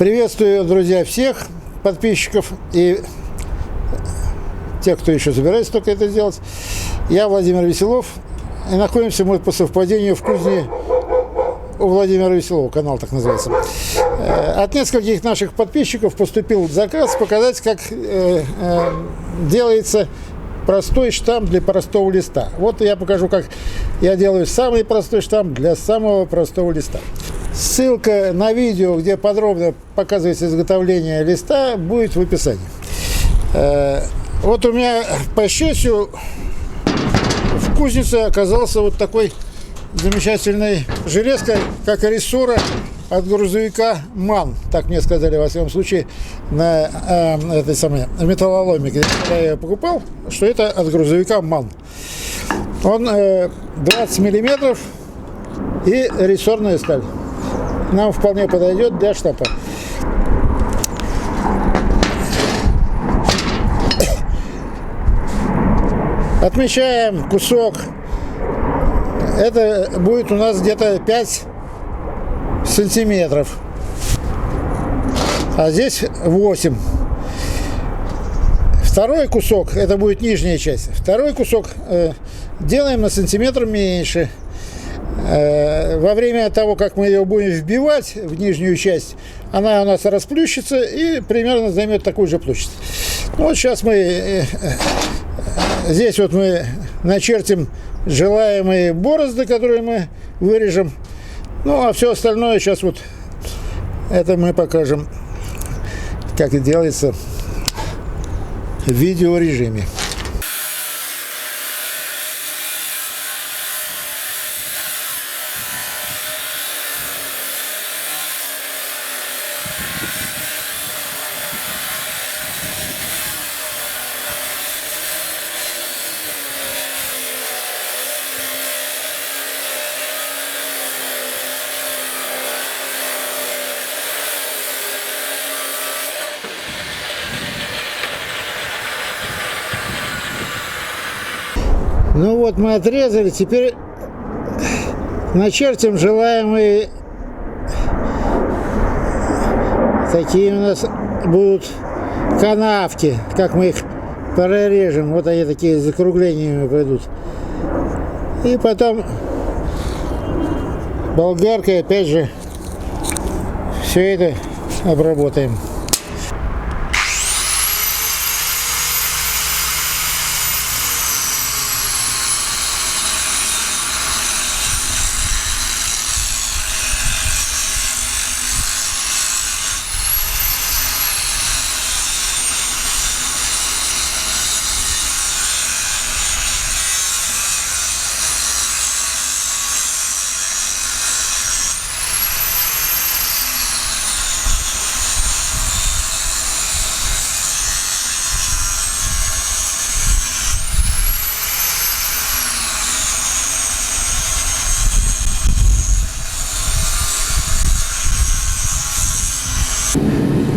Приветствую, друзья, всех подписчиков и тех, кто еще собирается только это сделать. Я Владимир Веселов, и находимся мы по совпадению в кузне у Владимира Веселова, канал так называется. От нескольких наших подписчиков поступил заказ показать, как делается простой штамп для простого листа. Вот я покажу, как я делаю самый простой штамп для самого простого листа. Ссылка на видео, где подробно показывается изготовление листа, будет в описании. Вот у меня, по счастью, в кузнице оказался вот такой замечательной железкой, как рессора от грузовика МАН. Так мне сказали, во всяком случае, на этой самой металлоломе, когда я ее покупал, что это от грузовика МАН. Он 20 миллиметров и рессорная сталь. Нам вполне подойдет для штампа. Отмечаем кусок. Это будет у нас где-то 5 сантиметров. А здесь 8. Второй кусок, это будет нижняя часть. Второй кусок делаем на сантиметр меньше. Во время того, как мы ее будем вбивать в нижнюю часть, она у нас расплющится и примерно займет такую же площадь. Вот сейчас мы здесь вот мы начертим желаемые борозды, которые мы вырежем. Ну, а все остальное сейчас вот это мы покажем, как это делается в видеорежиме. Ну вот мы отрезали, теперь начертим желаемые, такие у нас будут канавки, как мы их прорежем, вот они такие с закруглениями пойдут. И потом болгаркой опять же все это обработаем.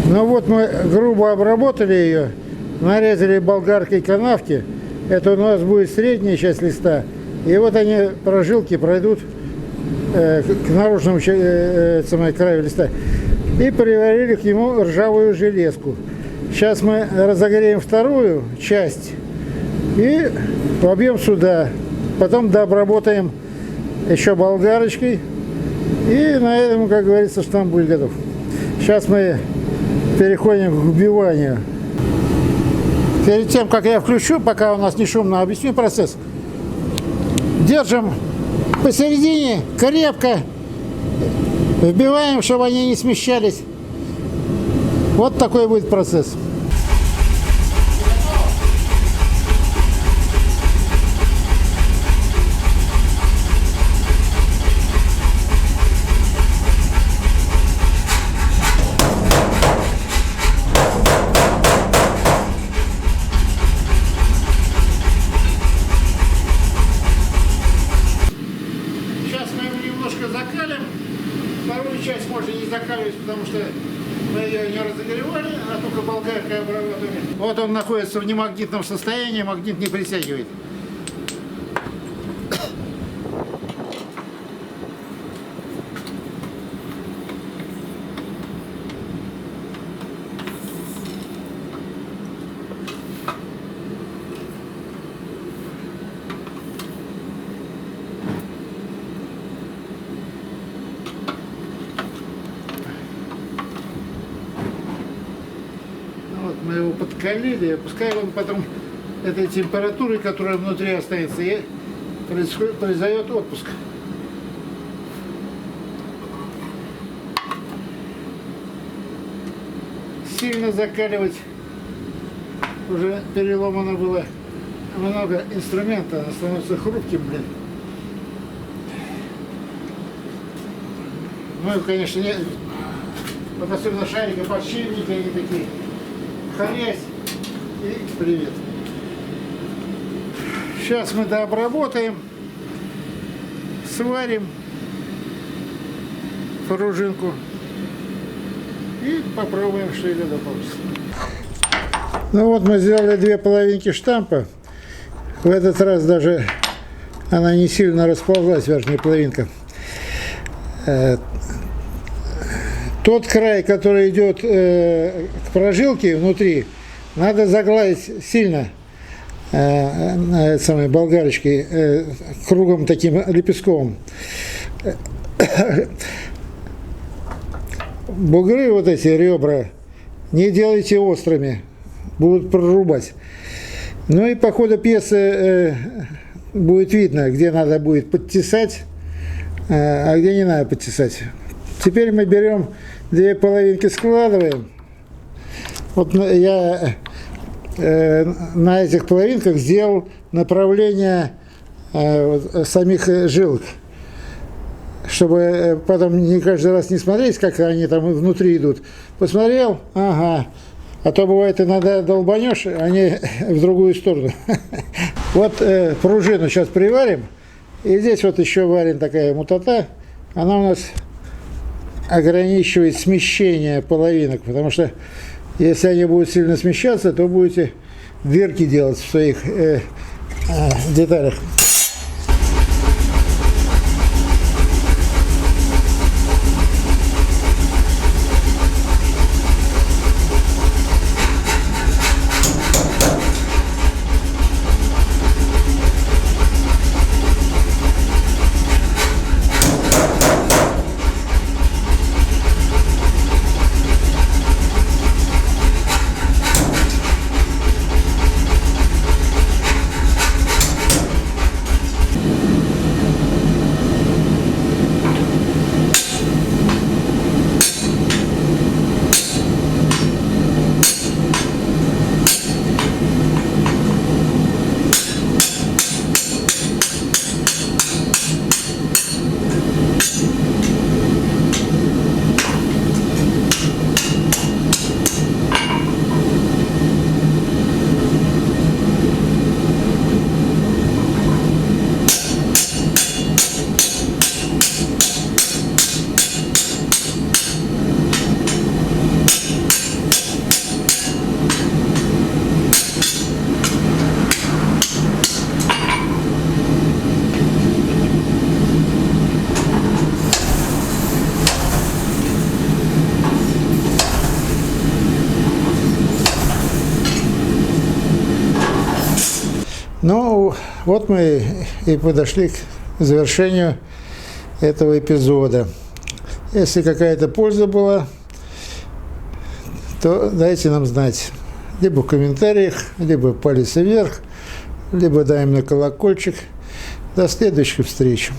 Ну вот мы грубо обработали ее, нарезали болгаркой канавки. Это у нас будет средняя часть листа. И вот они, прожилки, пройдут к наружному краю листа. И приварили к нему ржавую железку. Сейчас мы разогреем вторую часть и вобьем сюда. Потом дообработаем еще болгарочкой. И на этом, как говорится, штамп будет готов. Сейчас мы переходим к вбиванию. Перед тем, как я включу, пока у нас не шумно, объясню процесс. Держим посередине крепко, вбиваем, чтобы они не смещались. Вот такой будет процесс. Закалим. Вторую часть можно не закаливать, потому что мы ее не разогревали, а только болгаркой обработали. Вот он находится в немагнитном состоянии, магнит не притягивает. Мы его подкалили, пускай он потом этой температурой, которая внутри останется, и произойдет отпуск. Сильно закаливать уже переломано было много инструмента, он становится хрупким, блин. Ну, конечно, нет. Вот особенно шарика, подшипники, они такие. Хрясь и привет. Сейчас мы дообработаем, сварим пружинку и попробуем, что из этого получится. Ну вот мы сделали две половинки штампа. В этот раз даже она не сильно расползлась, верхняя половинка. Тот край, который идет к прожилке внутри, надо загладить сильно самой болгарочкой, кругом таким лепестковым. Бугры, вот эти ребра, не делайте острыми, будут прорубать. Ну и по ходу пьесы будет видно, где надо будет подтесать, а где не надо подтесать. Теперь мы берем две половинки, складываем. Вот я на этих половинках сделал направление самих жилок, чтобы потом не каждый раз не смотреть, как они там внутри идут. Посмотрел, ага, а то бывает иногда долбанешь, они в другую сторону. Вот пружину сейчас приварим, и здесь вот еще варим такая мутата, она у нас ограничивает смещение половинок, потому что если они будут сильно смещаться, то будете дырки делать в своих деталях. Ну, вот мы и подошли к завершению этого эпизода. Если какая-то польза была, то дайте нам знать. Либо в комментариях, либо палец вверх, либо даем на колокольчик. До следующих встреч.